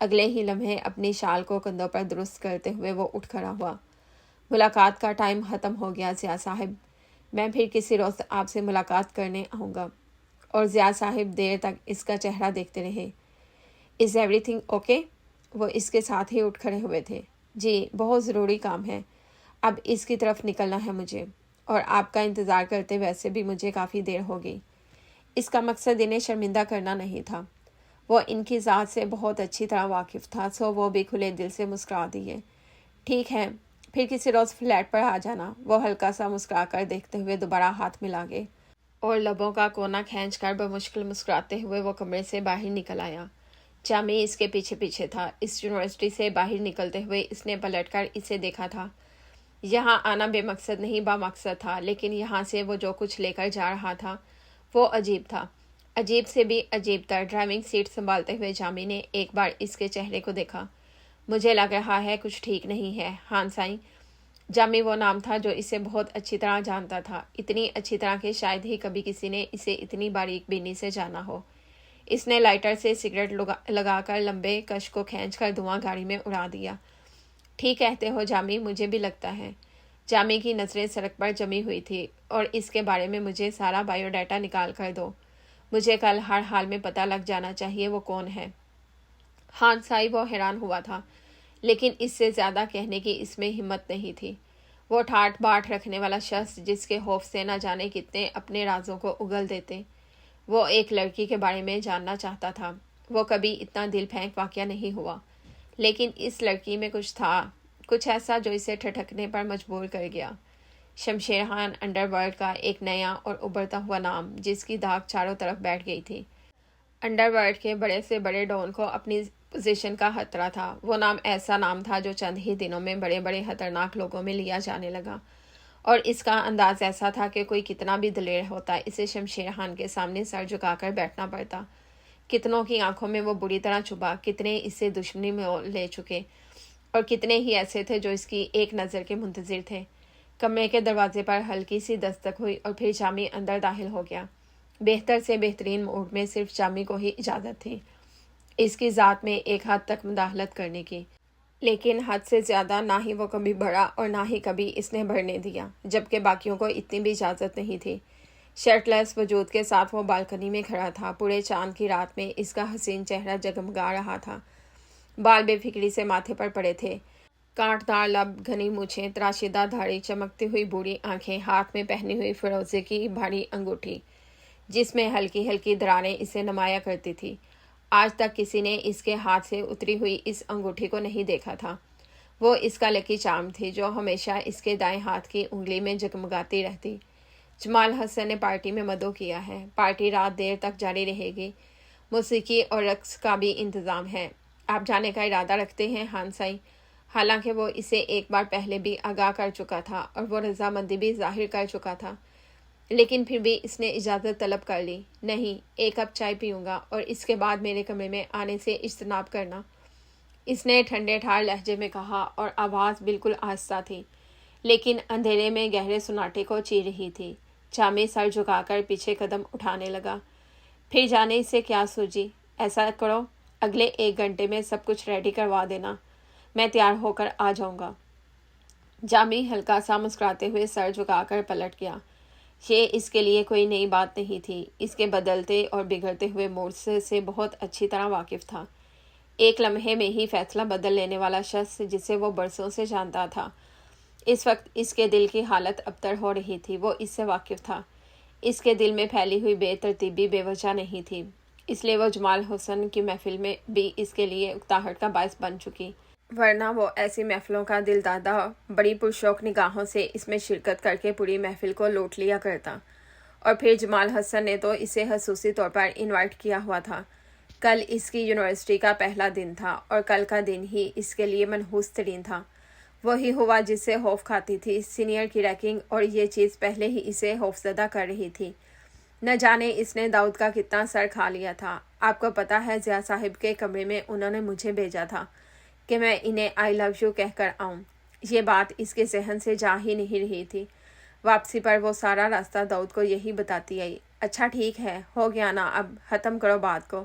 اگلے ہی لمحے اپنی شال کو کندھوں پر درست کرتے ہوئے وہ اٹھ کھڑا ہوا۔ ملاقات کا ٹائم ختم ہو گیا ضیاء صاحب، میں پھر کسی روز آپ سے ملاقات کرنے آؤں گا۔ اور ضیاء صاحب دیر تک اس کا چہرہ دیکھتے رہے۔ Is every thing okay? وہ اس کے ساتھ ہی اٹھ کھڑے ہوئے تھے۔ جی بہت ضروری کام ہے، اب اس کی طرف نکلنا ہے مجھے، اور آپ کا انتظار کرتے ویسے بھی مجھے کافی دیر ہو گئی۔ اس کا مقصد انہیں شرمندہ کرنا نہیں تھا، وہ ان کی ذات سے بہت اچھی طرح واقف تھا، سو وہ بھی کھلے دل سے مسکرا دیے۔ ٹھیک ہے، پھر کسی روز فلیٹ پر آ جانا۔ وہ ہلکا سا مسکرا کر دیکھتے ہوئے دوبارہ ہاتھ ملا گئے اور لبوں کا کونا کھینچ کر بمشکل مسکراتے ہوئے وہ کمرے سے باہر نکل آیا۔ جامی اس کے پیچھے پیچھے تھا۔ اس یونیورسٹی سے باہر نکلتے ہوئے اس نے پلٹ کر اسے دیکھا تھا۔ یہاں آنا بے مقصد نہیں با مقصد تھا، لیکن یہاں سے وہ جو کچھ لے کر جا رہا تھا وہ عجیب تھا، عجیب سے بھی عجیب تر۔ ڈرائیونگ سیٹ سنبھالتے ہوئے جامی نے ایک بار اس کے چہرے کو دیکھا۔ مجھے لگ رہا ہے کچھ ٹھیک نہیں ہے ہان سائیں۔ جامی وہ نام تھا جو اسے بہت اچھی طرح جانتا تھا، اتنی اچھی طرح کہ شاید ہی کبھی کسی نے اسے اتنی باریک بینی سے جانا ہو۔ اس نے لائٹر سے سگریٹ لگا کر لمبے کش کو کھینچ کر دھواں گاڑی میں اڑا دیا۔ ٹھیک کہتے ہو جامی، مجھے بھی لگتا ہے۔ جامی کی نظریں سڑک پر جمی ہوئی تھی۔ اور اس کے بارے میں مجھے سارا بائیو ڈیٹا نکال کر دو، مجھے کل ہر حال میں پتہ لگ جانا چاہیے وہ کون ہے۔ ہان سائی وہ حیران ہوا تھا، لیکن اس سے زیادہ کہنے کی اس میں ہمت نہیں تھی۔ وہ ٹھاٹ باٹ رکھنے والا شخص جس کے خوف سے نہ جانے کتنے اپنے رازوں کو اگل دیتے۔ وہ ایک لڑکی کے بارے میں جاننا چاہتا تھا۔ وہ کبھی اتنا دل پھینک واقعہ نہیں ہوا، لیکن اس لڑکی میں کچھ تھا، کچھ ایسا جو اسے ٹھٹکنے پر مجبور کر گیا۔ شمشیر خان انڈر ورلڈ کا ایک نیا اور ابھرتا ہوا نام، جس کی داغ چاروں طرف بیٹھ گئی تھی۔ انڈر ورلڈ کے بڑے سے بڑے ڈون کو اپنی پوزیشن کا خطرہ تھا۔ وہ نام ایسا نام تھا جو چند ہی دنوں میں بڑے بڑے خطرناک لوگوں میں لیا جانے لگا، اور اس کا انداز ایسا تھا کہ کوئی کتنا بھی دلیر ہوتا اسے شمشیر خان کے سامنے سر جھکا کر بیٹھنا پڑتا۔ کتنوں کی آنکھوں میں وہ بری طرح چبھا، کتنے اس سے دشمنی میں لے چکے، اور کتنے ہی ایسے تھے جو اس کی ایک نظر کے منتظر تھے۔ کمرے کے دروازے پر ہلکی سی دستک ہوئی اور پھر جامی اندر داخل ہو گیا۔ بہتر سے بہترین موڈ میں صرف جامی کو ہی اجازت تھی اس کی ذات میں ایک حد تک مداخلت کرنے کی، لیکن حد سے زیادہ نہ ہی وہ کبھی بڑھا اور نہ ہی کبھی اس نے بڑھنے دیا، جبکہ باقیوں کو اتنی بھی اجازت نہیں تھی۔ شرٹ لیس وجود کے ساتھ وہ بالکنی میں کھڑا تھا۔ پورے چاند کی رات میں اس کا حسین چہرہ جگمگا رہا تھا۔ بال بے فکری سے ماتھے پر پڑے تھے، کانٹ دار لب، گھنی مونچھیں، تراشیدہ دھاڑی، چمکتی ہوئی بوڑھی آنکھیں، ہاتھ میں پہنی ہوئی فیروزے کی بھاری انگوٹھی جس میں ہلکی ہلکی دراریں اسے نمایاں کرتی تھی۔ آج تک کسی نے اس کے ہاتھ سے اتری ہوئی اس انگوٹھی کو نہیں دیکھا تھا۔ وہ اس کا لکی چارم تھی جو ہمیشہ اس کے دائیں ہاتھ کی انگلی میں جگمگاتی رہتی۔ جمال حسن نے پارٹی میں مدعو کیا ہے۔ پارٹی رات دیر تک جاری رہے گی۔ موسیقی اور رقص کا بھی انتظام ہے۔ آپ جانے کا ارادہ رکھتے ہیں ہان سائی؟ حالانکہ وہ اسے ایک بار پہلے بھی آگاہ کر چکا تھا اور وہ رضامندی بھی ظاہر کر چکا تھا، لیکن پھر بھی اس نے اجازت طلب کر لی۔ نہیں، ایک کپ چائے پیوں گا اور اس کے بعد میرے کمرے میں آنے سے اجتناب کرنا، اس نے ٹھنڈے ٹھار لہجے میں کہا، اور آواز بالکل آہستہ تھی، لیکن اندھیرے میں گہرے سناٹے کو چیر رہی تھی۔ جامی سر جھکا کر پیچھے قدم اٹھانے لگا۔ پھر جانے سے کیا سوجی؟ ایسا کرو، اگلے 1 گھنٹے میں سب کچھ ریڈی کروا دینا، میں تیار ہو کر آ جاؤں گا۔ جامی ہلکا سا مسکراتے ہوئے سر جھکا کر پلٹ گیا۔ یہ اس کے لیے کوئی نئی بات نہیں تھی، اس کے بدلتے اور بگڑتے ہوئے موڈ سے بہت اچھی طرح واقف تھا۔ ایک لمحے میں ہی فیصلہ بدل لینے والا شخص جسے وہ برسوں سے جانتا تھا، اس وقت اس کے دل کی حالت ابتر ہو رہی تھی۔ وہ اس سے واقف تھا، اس کے دل میں پھیلی ہوئی بے ترتیبی بے وجہ نہیں تھی، اس لیے وہ جمال حسن کی محفل میں بھی اس کے لیے اکتاہٹ کا باعث بن چکی، ورنہ وہ ایسی محفلوں کا دل دادا بڑی پرشوق نگاہوں سے اس میں شرکت کر کے پوری محفل کو لوٹ لیا کرتا۔ اور پھر جمال حسن نے تو اسے خصوصی طور پر انوائٹ کیا ہوا تھا۔ کل اس کی یونیورسٹی کا پہلا دن تھا اور کل کا دن ہی اس کے لیے منحوس ترین تھا۔ وہی ہوا جس سے خوف کھاتی تھی، سینئر کی ریکنگ، اور یہ چیز پہلے ہی اسے خوفزدہ کر رہی تھی۔ نہ جانے اس نے داؤد کا کتنا سر کھا لیا تھا۔ آپ کو پتہ ہے ضیاء صاحب کے کمرے میں انہوں نے مجھے بھیجا تھا کہ میں انہیں آئی لو یو کہہ کر آؤں۔ یہ بات اس کے ذہن سے جا ہی نہیں رہی تھی۔ واپسی پر وہ سارا راستہ داؤد کو یہی بتاتی آئی، اچھا ٹھیک ہے، ہو گیا نا، اب ختم کرو بات کو۔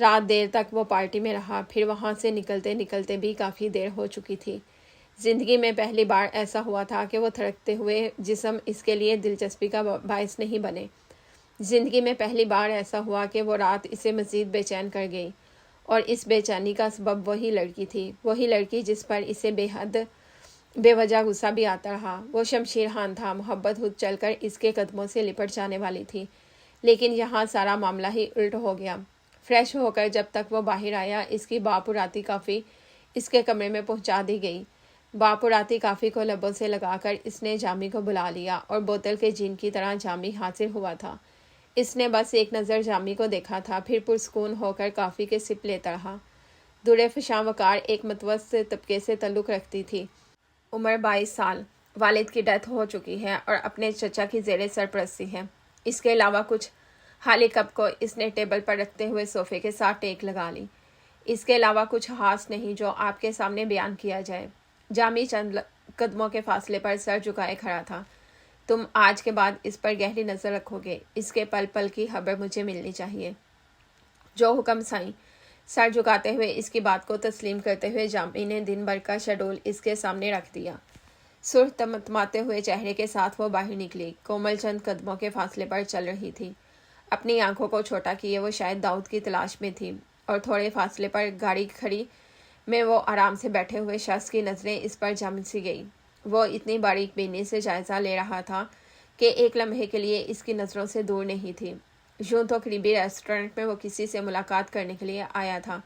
رات دیر تک وہ پارٹی میں رہا، پھر وہاں سے نکلتے نکلتے بھی کافی دیر ہو چکی تھی۔ زندگی میں پہلی بار ایسا ہوا تھا کہ وہ تھڑکتے ہوئے جسم اس کے لیے دلچسپی کا باعث نہیں بنے۔ زندگی میں پہلی بار ایسا ہوا کہ وہ رات اسے مزید بے چین کر گئی، اور اس بے چینی کا سبب وہی لڑکی تھی، وہی لڑکی جس پر اسے بے وجہ غصہ بھی آتا رہا۔ وہ شمشیر خان تھا، محبت خود چل کر اس کے قدموں سے لپٹ جانے والی تھی، لیکن یہاں سارا معاملہ ہی الٹ ہو گیا۔ فریش ہو کر جب تک وہ باہر آیا، اس کی باپوراتی کافی اس کے کمرے میں پہنچا دی گئی۔ باپوراتی کافی کو لبوں سے لگا کر اس نے جامی کو بلا لیا، اور بوتل کے جین کی طرح جامی حاضر ہوا تھا۔ اس نے بس ایک نظر جامی کو دیکھا تھا، پھر پرسکون ہو کر کافی کے سپ لیتا رہا۔ دورے فشاں وقار ایک متوسط طبقے سے تعلق رکھتی تھی، عمر 22 سال، والد کی ڈیتھ ہو چکی ہے اور اپنے چچا کی زیر سرپرستی ہے۔ اس کے علاوہ کچھ خالی کپ کو اس نے ٹیبل پر رکھتے ہوئے صوفے کے ساتھ ٹیک لگا لی۔ اس کے علاوہ کچھ خاص نہیں جو آپ کے سامنے بیان کیا جائے۔ جامی چند قدموں کے فاصلے پر سر جھکائے کھڑا تھا۔ تم آج کے بعد اس پر گہری نظر رکھو گے، اس کے پل پل کی خبر مجھے ملنی چاہیے۔ جو حکم سائیں۔ سر جھکاتے ہوئے اس کی بات کو تسلیم کرتے ہوئے جامی نے دن بھر کا شیڈول اس کے سامنے رکھ دیا۔ سرخ تمتماتے ہوئے چہرے کے ساتھ وہ باہر نکلی۔ کومل چند قدموں کے فاصلے پر چل رہی تھی۔ اپنی آنکھوں کو چھوٹا کیے وہ شاید داؤد کی تلاش میں تھی، اور تھوڑے فاصلے پر گاڑی کھڑی میں وہ آرام سے بیٹھے ہوئے شخص کی نظریں اس پر جم سی گئی۔ وہ اتنی باریک بینی سے جائزہ لے رہا تھا کہ ایک لمحے کے لیے اس کی نظروں سے دور نہیں تھی۔ یوں تو قریبی ریسٹورنٹ میں وہ کسی سے ملاقات کرنے کے لیے آیا تھا،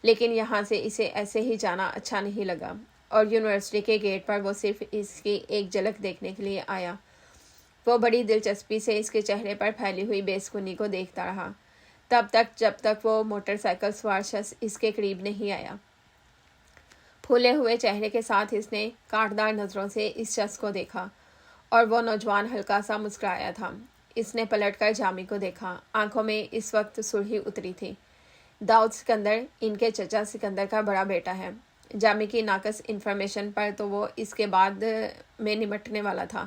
لیکن یہاں سے اسے ایسے ہی جانا اچھا نہیں لگا، اور یونیورسٹی کے گیٹ پر وہ صرف اس کی ایک جھلک دیکھنے کے لیے آیا۔ وہ بڑی دلچسپی سے اس کے چہرے پر پھیلی ہوئی بے سکونی کو دیکھتا رہا، تب تک جب تک وہ موٹر سائیکل سوار شخص اس کے قریب نہیں آیا۔ پھولے ہوئے چہرے کے ساتھ اس نے کاٹدار نظروں سے اس شخص کو دیکھا، اور وہ نوجوان ہلکا سا مسکرایا تھا۔ اس نے پلٹ کر جامی کو دیکھا۔ آنکھوں میں اس وقت سرخی اتری تھی۔ داؤد سکندر ان کے چچا سکندر کا بڑا بیٹا ہے۔ جامی کی ناقص انفارمیشن پر تو وہ اس کے بعد میں نمٹنے والا تھا،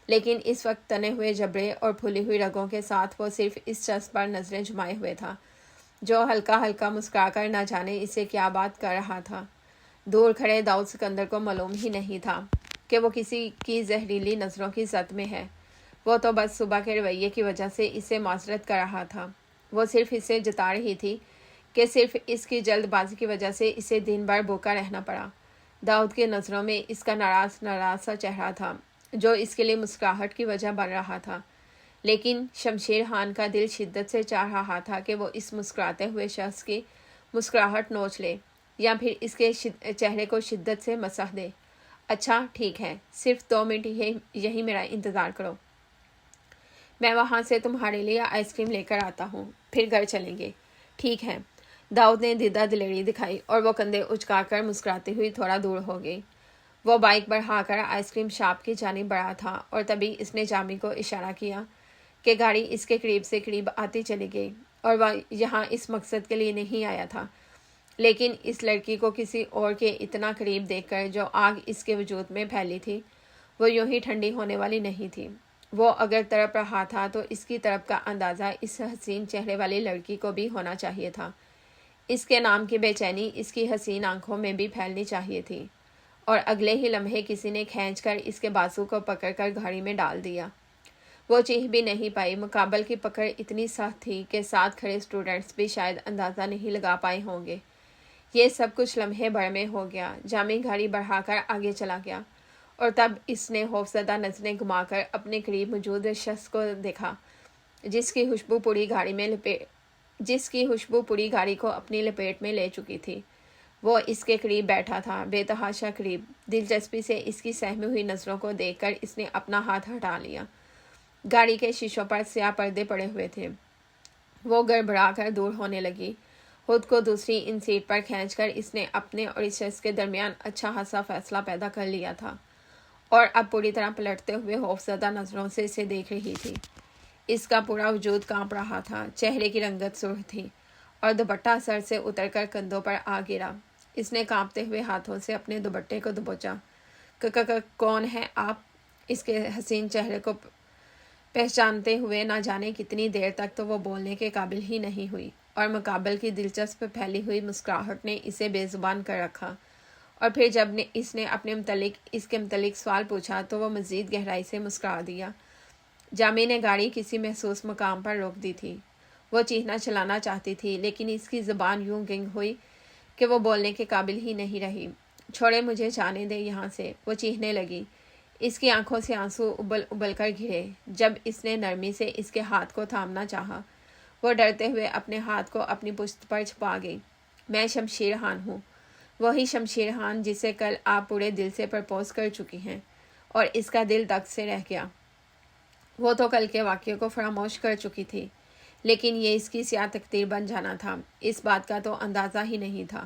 لیکن اس وقت تنے ہوئے جبڑے اور پھولی ہوئی رگوں کے ساتھ وہ صرف اس شخص پر نظریں جمائے ہوئے تھا، جو ہلکا ہلکا مسکرا کر نہ جانے اسے کیا بات کر رہا تھا۔ دور کھڑے داؤد سکندر کو معلوم ہی نہیں تھا کہ وہ کسی کی زہریلی نظروں کی زد میں ہے۔ وہ تو بس صبح کے رویے کی وجہ سے اسے معذرت کر رہا تھا۔ وہ صرف اسے جتا رہی تھی کہ صرف اس کی جلد بازی کی وجہ سے اسے دن بھر بھوکا رہنا پڑا۔ داؤد کی نظروں میں اس کا ناراض سا چہرہ تھا، جو اس کے لیے مسکراہٹ کی وجہ بن رہا تھا، لیکن شمشیر خان کا دل شدت سے چاہ رہا تھا کہ وہ اس مسکراتے ہوئے شخص کی مسکراہٹ نوچ لے، یا پھر اس کے چہرے کو شدت سے مسح دے۔ اچھا ٹھیک ہے، صرف 2 منٹ یہی میرا انتظار کرو، میں وہاں سے تمہارے لیے آئس کریم لے کر آتا ہوں، پھر گھر چلیں گے۔ ٹھیک ہے، داؤد نے دیدہ دلیری دکھائی، اور وہ کندھے اچکا کر مسکراتی ہوئی تھوڑا دور ہو گئی۔ وہ بائک بڑھا کر آئس کریم شاپ کی جانب بڑھا تھا، اور تبھی اس نے جامی کو اشارہ کیا کہ گاڑی اس کے قریب سے قریب آتی چلی گئی، اور وہ یہاں اس مقصد کے لیے نہیں آیا تھا، لیکن اس لڑکی کو کسی اور کے اتنا قریب دیکھ کر جو آگ اس کے وجود میں پھیلی تھی، وہ یوں ہی ٹھنڈی ہونے والی نہیں تھی۔ وہ اگر تڑپ رہا تھا تو اس کی طرف کا اندازہ اس حسین چہرے والی لڑکی کو بھی ہونا چاہیے تھا۔ اس کے نام کی بے چینی اس کی حسین آنکھوں میں بھی پھیلنی چاہیے تھی، اور اگلے ہی لمحے کسی نے کھینچ کر اس کے بازو کو پکڑ کر گاڑی میں ڈال دیا۔ وہ چیخ بھی نہیں پائی۔ مقابل کی پکڑ اتنی سخت تھی کہ ساتھ کھڑے اسٹوڈنٹس بھی شاید اندازہ نہیں لگا پائے ہوں گے۔ یہ سب کچھ لمحے بھر میں ہو گیا۔ جامی گاڑی بڑھا کر آگے چلا گیا، اور تب اس نے خوفزدہ نظریں گھما کر اپنے قریب موجود شخص کو دیکھا، جس کی خوشبو پوری گاڑی کو اپنی لپیٹ میں لے چکی تھی۔ وہ اس کے قریب بیٹھا تھا، بے تحاشا قریب۔ دلچسپی سے اس کی سہمی ہوئی نظروں کو دیکھ کر اس نے اپنا ہاتھ ہٹا لیا۔ گاڑی کے شیشوں پر سیاہ پردے پڑے ہوئے تھے۔ وہ گڑبڑا کر دور ہونے لگی۔ خود کو دوسری ان سیٹ پر کھینچ کر اس نے اپنے اور اس شخص کے درمیان اچھا خاصا فاصلہ پیدا کر لیا تھا، اور اب پوری طرح پلٹتے ہوئے خوفزدہ نظروں سے اسے دیکھ رہی تھی۔ اس کا پورا وجود کانپ رہا تھا، چہرے کی رنگت سرخ تھی، اور دوپٹہ سر سے اتر کر کندھوں پر آ گرا۔ اس نے کانپتے ہوئے ہاتھوں سے اپنے دوپٹے کو دبوچا۔ کون ہے آپ؟ اس کے حسین چہرے کو پہچانتے ہوئے نہ جانے کتنی دیر تک تو وہ بولنے کے قابل ہی نہیں ہوئی، اور مقابل کی دلچسپ پھیلی ہوئی مسکراہٹ نے اسے بے زبان کر رکھا، اور پھر جب اس نے اس کے متعلق سوال پوچھا تو وہ مزید گہرائی سے مسکرا دیا۔ جامی نے گاڑی کسی محسوس مقام پر روک دی تھی۔ وہ چیخنا چلانا چاہتی تھی لیکن اس کی زبان یوں گنگ ہوئی کہ وہ بولنے کے قابل ہی نہیں رہی۔ چھوڑے، مجھے جانے دے یہاں سے، وہ چیخنے لگی۔ اس کی آنکھوں سے آنسو ابل ابل کر گرے جب اس نے نرمی سے اس کے ہاتھ کو تھامنا چاہا۔ وہ ڈرتے ہوئے اپنے ہاتھ کو اپنی پشت پر چھپا گئی۔ میں شمشیر خان ہوں، وہی شمشیر خان جسے کل آپ پورے دل سے پرپوز کر چکی ہیں، اور اس کا دل دگ سے رہ گیا۔ وہ تو کل کے واقعے کو فراموش کر چکی تھی، لیکن یہ اس کی سیاہ تقدیر بن جانا تھا، اس بات کا تو اندازہ ہی نہیں تھا۔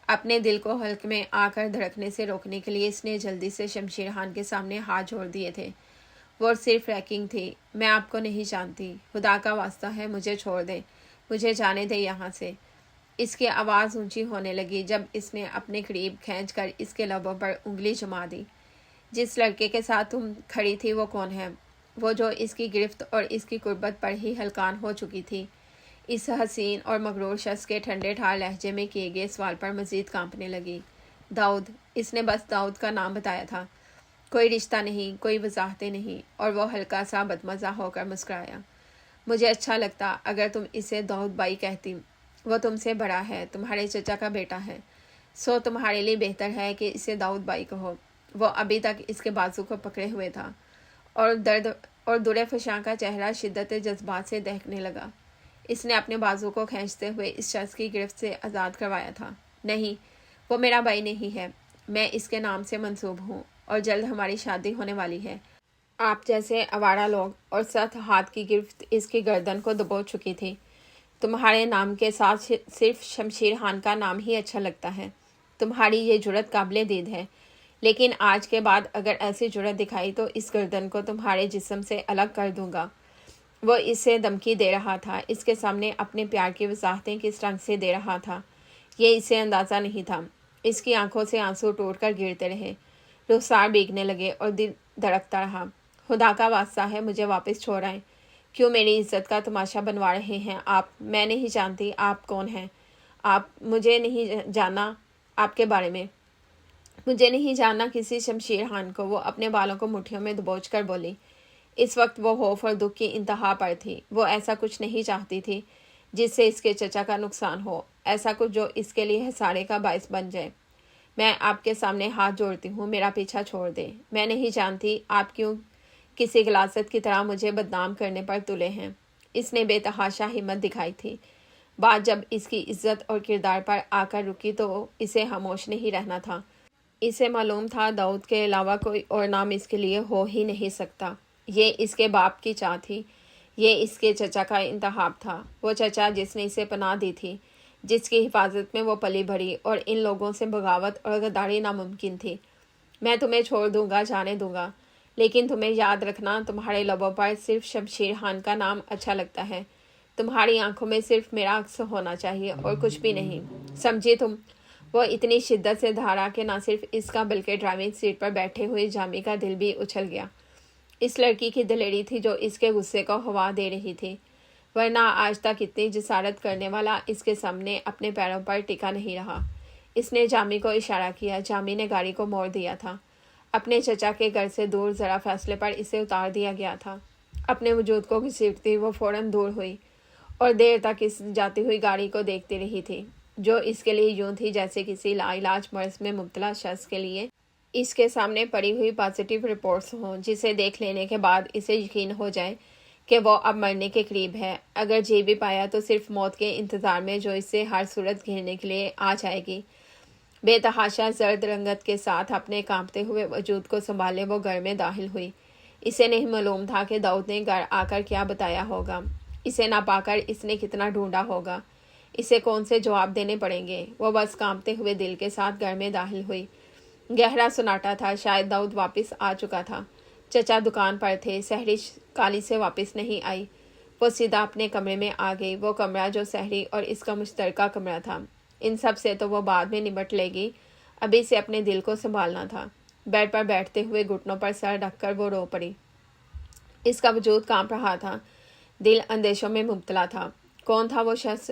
اپنے دل کو حلق میں آ کر دھڑکنے سے روکنے کے لیے اس نے جلدی سے شمشیر خان کے سامنے ہاتھ جوڑ دیے تھے۔ وہ صرف ریکنگ تھی۔ میں آپ کو نہیں جانتی، خدا کا واسطہ ہے مجھے چھوڑ دے، مجھے جانے دے یہاں سے۔ اس کی آواز اونچی ہونے لگی جب اس نے اپنے قریب کھینچ کر اس کے لبوں پر انگلی جما دی۔ جس لڑکے کے ساتھ تم کھڑی تھی وہ کون ہے؟ وہ جو اس کی گرفت اور اس کی قربت پر ہی ہلکان ہو چکی تھی۔ اس حسین اور مغرور شخص کے ٹھنڈے ٹھار لہجے میں کیے گئے سوال پر مزید کانپنے لگی۔ داؤد، اس نے بس داؤد کا نام بتایا تھا، کوئی رشتہ نہیں، کوئی وضاحتیں نہیں، اور وہ ہلکا سا بدمزہ ہو کر مسکرایا۔ مجھے اچھا لگتا اگر تم اسے داؤد بھائی کہتی، وہ تم سے بڑا ہے، تمہارے چچا کا بیٹا ہے، سو تمہارے لیے بہتر ہے کہ اسے داؤد بھائی کہو۔ وہ ابھی تک اس کے بازو کو پکڑے ہوئے تھا اور در فشاں کا چہرہ شدت جذبات سے دہکنے لگا۔ اس نے اپنے بازو کو کھینچتے ہوئے اس شخص کی گرفت سے آزاد کروایا تھا۔ نہیں، وہ میرا بھائی نہیں ہے، میں اس کے نام سے منسوب ہوں اور جلد ہماری شادی ہونے والی ہے۔ آپ جیسے آوارہ لوگ اور سخت ہاتھ کی گرفت اس کی گردن کو دبو چکی تھی۔ تمہارے نام کے ساتھ صرف شمشیر خان کا نام ہی اچھا لگتا ہے۔ تمہاری یہ جرأت قابل دید ہے، لیکن آج کے بعد اگر ایسی جرأت دکھائی تو اس گردن کو تمہارے جسم سے الگ کر دوں گا۔ وہ اسے دھمکی دے رہا تھا، اس کے سامنے اپنے پیار کی وضاحتیں کس رنگ سے دے رہا تھا یہ اسے اندازہ نہیں تھا۔ اس کی آنکھوں سے آنسو ٹوٹ کر گرتے رہے، رخسار بھیگنے لگے اور دل دھڑکتا رہا۔ خدا کا واسطہ ہے مجھے واپس چھوڑ آئیں، کیوں میری عزت کا تماشا بنوا رہے ہیں آپ؟ میں نہیں جانتی آپ کون ہیں، مجھے نہیں جاننا آپ کے بارے میں، مجھے نہیں جاننا کسی شمشیر خان کو۔ وہ اپنے بالوں کو مٹھیوں میں دبوچ کر بولی۔ اس وقت وہ خوف اور دکھ کی انتہا پر تھی۔ وہ ایسا کچھ نہیں چاہتی تھی جس سے اس کے چچا کا نقصان ہو، ایسا کچھ جو اس کے لیے خسارے کا باعث بن جائے۔ میں آپ کے سامنے ہاتھ جوڑتی ہوں، میرا پیچھا چھوڑ دیں۔ میں نہیں جانتی آپ کیوں کسی غلاظت کی طرح مجھے بدنام کرنے پر تلے ہیں۔ اس نے بے تحاشا ہمت دکھائی تھی۔ بات جب اس کی عزت اور کردار پر آ کر رکی تو اسے خاموش نہیں رہنا تھا۔ اسے معلوم تھا داؤد کے علاوہ کوئی اور نام اس کے لیے ہو ہی نہیں سکتا۔ یہ اس کے باپ کی چاہ تھی، یہ اس کے چچا کا انتخاب تھا، وہ چچا جس نے اسے پناہ دی تھی، جس کی حفاظت میں وہ پلی بڑھی، اور ان لوگوں سے بغاوت اور غداری ناممکن تھی۔ میں تمہیں چھوڑ دوں گا، جانے دوں گا، لیکن تمہیں یاد رکھنا تمہارے لبوں پر صرف شمشیر خان کا نام اچھا لگتا ہے، تمہاری آنکھوں میں صرف میرا عکس ہونا چاہیے اور کچھ بھی نہیں، سمجھے تم؟ وہ اتنی شدت سے دھارا کہ نہ صرف اس کا بلکہ ڈرائیونگ سیٹ پر بیٹھے ہوئے جامی کا دل بھی اچھل گیا۔ اس لڑکی کی دلیری تھی جو اس کے غصے کو ہوا دے رہی تھی، ورنہ آج تک اتنی جسارت کرنے والا اس کے سامنے اپنے پیروں پر ٹکا نہیں رہا۔ اس نے جامی کو اشارہ کیا، جامی نے گاڑی کو موڑ دیا تھا۔ اپنے چچا کے گھر سے دور ذرا فاصلے پر اسے اتار دیا گیا تھا۔ اپنے وجود کو گھسیٹتی وہ فوراً دور ہوئی اور دیر تک اس جاتی ہوئی گاڑی کو دیکھتی رہی تھی، جو اس کے لیے یوں تھی جیسے کسی لا علاج مرض میں مبتلا شخص کے لیے اس کے سامنے پڑی ہوئی پازیٹیو رپورٹس ہوں، جسے دیکھ لینے کے بعد اسے یقین ہو جائے کہ وہ اب مرنے کے قریب ہے۔ اگر جی بھی پایا تو صرف موت کے انتظار میں جو اس سے ہر صورت گھیرنے کے لیے آ جائے گی۔ بے تحاشا زرد رنگت کے ساتھ اپنے کانپتے ہوئے وجود کو سنبھالے وہ گھر میں داخل ہوئی۔ اسے نہیں معلوم تھا کہ داؤد نے گھر آ کر کیا بتایا ہوگا، اسے نہ پا کر اس نے کتنا ڈھونڈا ہوگا، اسے کون سے جواب دینے پڑیں گے۔ وہ بس کانپتے ہوئے دل کے ساتھ گھر میں داخل ہوئی۔ گہرا سناٹا تھا، شاید داؤد واپس آ چکا تھا۔ چچا دکان پر تھے، سحری کالی سے واپس نہیں آئی۔ وہ سیدھا اپنے کمرے میں آ گئی، وہ کمرہ جو سحری اور اس کا مشترکہ کمرہ تھا۔ ان سب سے تو وہ بعد میں نمٹ لے گی، ابھی سے اپنے دل کو سنبھالنا تھا۔ بیڈ پر بیٹھتے ہوئے گھٹنوں پر سر رکھ کر وہ رو پڑی۔ اس کا وجود کانپ رہا تھا، دل اندیشوں میں مبتلا تھا۔ کون تھا وہ شخص؟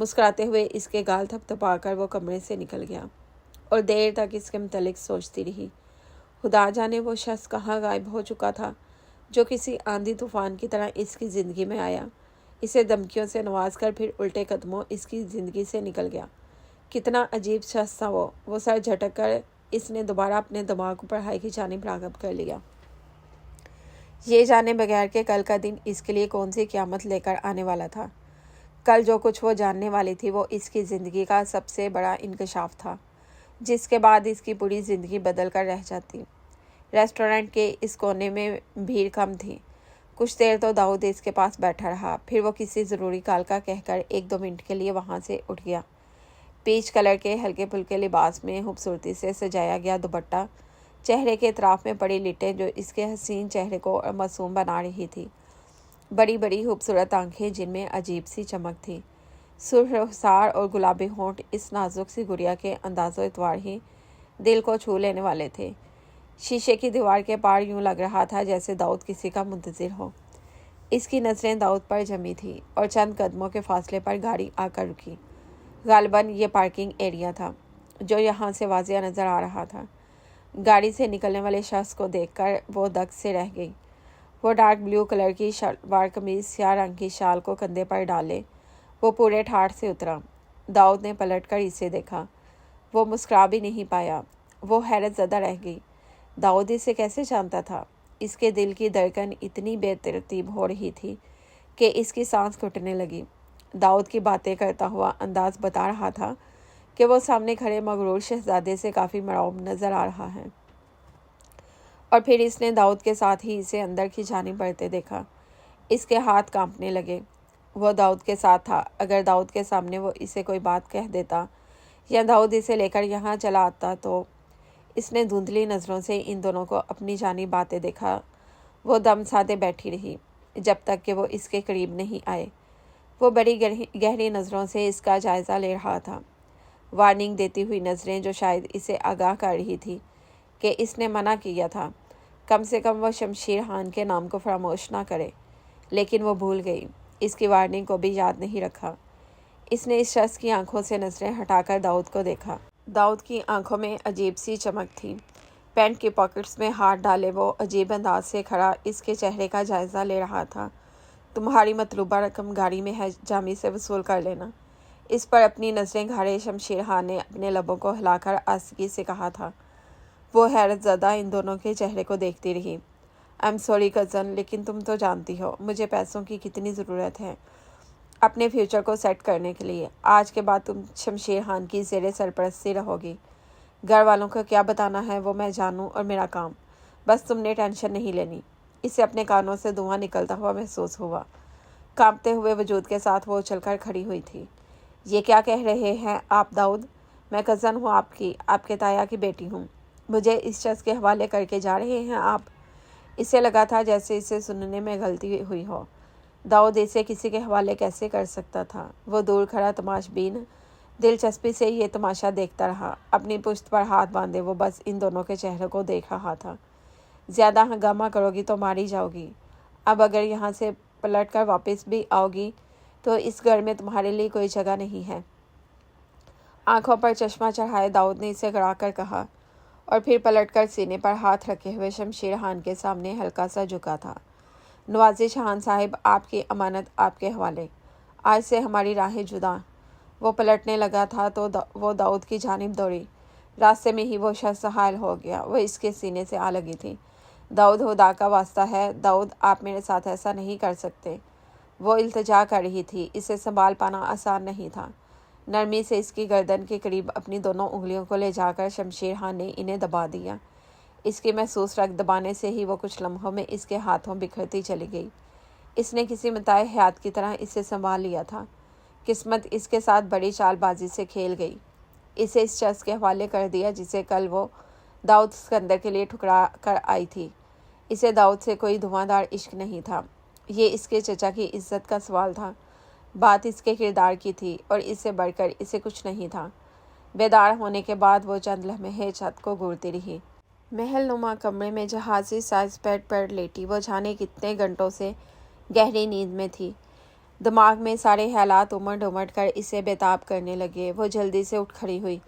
مسکراتے ہوئے اس کے گال تھپتھپا کر وہ کمرے سے نکل گیا اور دیر تک اس کے متعلق سوچتی رہی۔ خدا جانے وہ شخص کہاں غائب ہو چکا تھا جو کسی آندھی طوفان کی طرح اس کی زندگی میں آیا، اسے دھمکیوں سے نواز کر پھر الٹے قدموں اس کی زندگی سے نکل گیا۔ کتنا عجیب شخص تھا وہ سر جھٹک کر اس نے دوبارہ اپنے دماغ کو پڑھائی کی جانب راغب کر لیا، یہ جانے بغیر کہ کل کا دن اس کے لیے کون سی قیامت لے کر آنے والا تھا۔ کل جو کچھ وہ جاننے والی تھی وہ اس کی زندگی کا سب سے بڑا انکشاف تھا، جس کے بعد اس کی پوری زندگی بدل کر رہ جاتی۔ ریسٹورنٹ کے اس کونے میں بھیڑ کم تھی۔ کچھ دیر تو داؤد اس کے پاس بیٹھا رہا، پھر وہ کسی ضروری کال کا کہہ کر 1-2 منٹ کے لیے وہاں سے اٹھ گیا۔ پیچ کلر کے ہلکے پھلکے لباس میں خوبصورتی سے سجایا گیا دوپٹہ چہرے کے اطراف میں پڑی لٹیں جو اس کے حسین چہرے کو معصوم بنا رہی تھی، بڑی بڑی خوبصورت آنکھیں جن میں عجیب سی چمک تھی، سرخ رخسار اور گلابی ہونٹ اس نازک سی گڑیا کے انداز و اعتبار ہی دل کو چھو لینے والے تھے۔ شیشے کی دیوار کے پار یوں لگ رہا تھا جیسے داؤد کسی کا منتظر ہو۔ اس کی نظریں داؤد پر جمی تھی اور چند قدموں کے فاصلے پر گاڑی آ کر رکی۔ غالباً یہ پارکنگ ایریا تھا جو یہاں سے واضح نظر آ رہا تھا۔ گاڑی سے نکلنے والے شخص کو دیکھ کر وہ دک سے رہ گئی۔ وہ ڈارک بلیو کلر کی شلوار قمیض سیاہ رنگ کی شال کو کندھے پر ڈالے وہ پورے ٹھاٹھ سے اترا۔ داؤد نے پلٹ کر اسے دیکھا، وہ مسکرا بھی نہیں پایا۔ وہ حیرت زدہ رہ گئی، داؤد اسے کیسے جانتا تھا؟ اس کے دل کی دھڑکن اتنی بے ترتیب ہو رہی تھی کہ اس کی سانس گھٹنے لگی۔ داؤد کی باتیں کرتا ہوا انداز بتا رہا تھا کہ وہ سامنے کھڑے مغرور شہزادے سے کافی مرعوب نظر آ رہا ہے، اور پھر اس نے داؤد کے ساتھ ہی اسے اندر کی جانب بڑھتے دیکھا۔ اس کے ہاتھ کانپنے لگے۔ وہ داؤد کے ساتھ تھا۔ اگر داؤد کے سامنے وہ اسے کوئی بات کہہ دیتا یا داؤد اسے لے کر یہاں چلا آتا تو اس نے دھندلی نظروں سے ان دونوں کو اپنی جانب آتے دیکھا۔ وہ دم سادے بیٹھی رہی جب تک کہ وہ اس کے قریب نہیں آئے۔ وہ بڑی گہری نظروں سے اس کا جائزہ لے رہا تھا، وارننگ دیتی ہوئی نظریں جو شاید اسے آگاہ کر رہی تھی کہ اس نے منع کیا تھا کم سے کم وہ شمشیر خان کے نام کو فراموش نہ کرے، لیکن وہ بھول گئی، اس کی وارننگ کو بھی یاد نہیں رکھا۔ اس نے اس شخص کی آنکھوں سے نظریں ہٹا کر داؤد کو دیکھا۔ داؤد کی آنکھوں میں عجیب سی چمک تھی۔ پینٹ کی پاکٹس میں ہاتھ ڈالے وہ عجیب انداز سے کھڑا اس کے چہرے کا جائزہ لے رہا تھا۔ تمہاری مطلوبہ رقم گاڑی میں ہے، جامی سے وصول کر لینا۔ اس پر اپنی نظریں گھاڑے شمشیر خان نے اپنے لبوں کو ہلا کر آہستگی سے کہا تھا۔ وہ حیرت زدہ ان دونوں کے چہرے کو دیکھتی رہی۔ آئی ایم سوری کزن، لیکن تم تو جانتی ہو مجھے پیسوں کی کتنی ضرورت ہے اپنے فیوچر کو سیٹ کرنے کے لیے۔ آج کے بعد تم شمشیر خان کی زیر سرپرستی رہو گی۔ گھر والوں کو کیا بتانا ہے وہ میں جانوں اور میرا کام، بس تم نے ٹینشن نہیں لینی۔ اسے اپنے کانوں سے دھواں نکلتا ہوا محسوس ہوا۔ کانپتے ہوئے وجود کے ساتھ وہ اچھل کر کھڑی ہوئی تھی۔ یہ کیا کہہ رہے ہیں آپ داؤد؟ میں کزن ہوں آپ کے تایا کی بیٹی ہوں۔ مجھے اس شخص کے حوالے کر کے جا رہے ہیں آپ؟ اسے لگا تھا جیسے اسے سننے میں غلطی ہوئی ہو۔ داؤد اسے کسی کے حوالے کیسے کر سکتا تھا؟ وہ دور کھڑا تماش بین دلچسپی سے یہ تماشا دیکھتا رہا۔ اپنی پشت پر ہاتھ باندھے وہ بس ان دونوں کے چہروں کو دیکھ رہا تھا۔ زیادہ ہنگامہ کرو گی تو ماری جاؤ گی۔ اب اگر یہاں سے پلٹ کر واپس بھی آؤ گی تو اس گھر میں تمہارے لیے کوئی جگہ نہیں ہے۔ آنکھوں پر چشمہ چڑھائے داؤد نے اسے گڑا کر کہا، اور پھر پلٹ کر سینے پر ہاتھ رکھے ہوئے شمشیر خان کے سامنے ہلکا سا جھکا تھا۔ نوازش خان صاحب، آپ کی امانت آپ کے حوالے۔ آج سے ہماری راہیں جدا۔ وہ پلٹنے لگا تھا تو وہ داؤد کی جانب دوڑی۔ راستے میں ہی وہ شخص حائل ہو گیا۔ وہ اس کے سینے سے آ لگی تھی۔ داؤد، خدا کا واسطہ ہے داؤد، آپ میرے ساتھ ایسا نہیں کر سکتے۔ وہ التجا کر رہی تھی۔ اسے سنبھال پانا آسان نہیں تھا۔ نرمی سے اس کی گردن کے قریب اپنی دونوں انگلیوں کو لے جا کر شمشیر خان نے انہیں دبا دیا۔ اس کی محسوس رگ دبانے سے ہی وہ کچھ لمحوں میں اس کے ہاتھوں بکھرتی چلی گئی۔ اس نے کسی متاع حیات کی طرح اسے سنبھال لیا تھا۔ قسمت اس کے ساتھ بڑی چال بازی سے کھیل گئی۔ اسے اس شخص کے حوالے کر دیا جسے کل وہ داؤد سکندر کے لیے ٹھکرا کر آئی تھی۔ اسے داؤد سے کوئی دھواں دار عشق نہیں تھا، یہ اس کے چچا کی عزت کا سوال تھا۔ بات اس کے کردار کی تھی اور اس سے بڑھ کر اسے کچھ نہیں تھا۔ بیدار ہونے کے بعد وہ چند لمحے چھت کو گھورتی رہی۔ محل نما کمرے میں جہازی سائز بیڈ پر لیٹی وہ جانے کتنے گھنٹوں سے گہری نیند میں تھی۔ دماغ میں سارے خیالات امڑ امڑ کر اسے بےتاب کرنے لگے۔ وہ جلدی سے اٹھ کھڑی ہوئی۔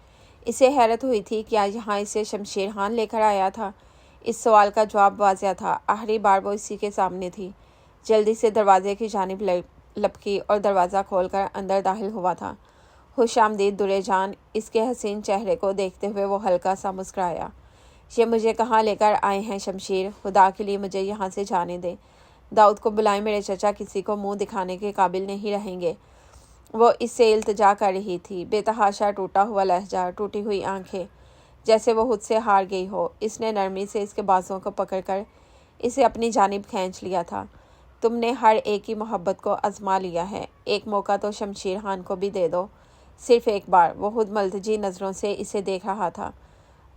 اسے حیرت ہوئی تھی کہ آج یہاں اسے شمشیر خان لے کر آیا تھا۔ اس سوال کا جواب واضح تھا، آخری بار وہ اسی کے سامنے تھی۔ جلدی سے دروازے کی جانب لپکی اور دروازہ کھول کر اندر داخل ہوا تھا۔ خوش آمدید دورے جان۔ اس کے حسین چہرے کو دیکھتے ہوئے وہ ہلکا سا مسکرایا۔ یہ مجھے کہاں لے کر آئے ہیں شمشیر؟ خدا کے لیے مجھے یہاں سے جانے دے۔ داؤد کو بلائیں، میرے چچا کسی کو منہ دکھانے کے قابل نہیں رہیں گے۔ وہ اس سے التجا کر رہی تھی، بے تحاشا ٹوٹا ہوا لہجہ، ٹوٹی ہوئی آنکھیں، جیسے وہ خود سے ہار گئی ہو۔ اس نے نرمی سے اس کے بازوں کو پکڑ کر اسے اپنی جانب کھینچ لیا تھا۔ تم نے ہر ایک کی محبت کو آزما لیا ہے، ایک موقع تو شمشیر خان کو بھی دے دو، صرف ایک بار۔ وہ خود ملتجی نظروں سے اسے دیکھ رہا تھا۔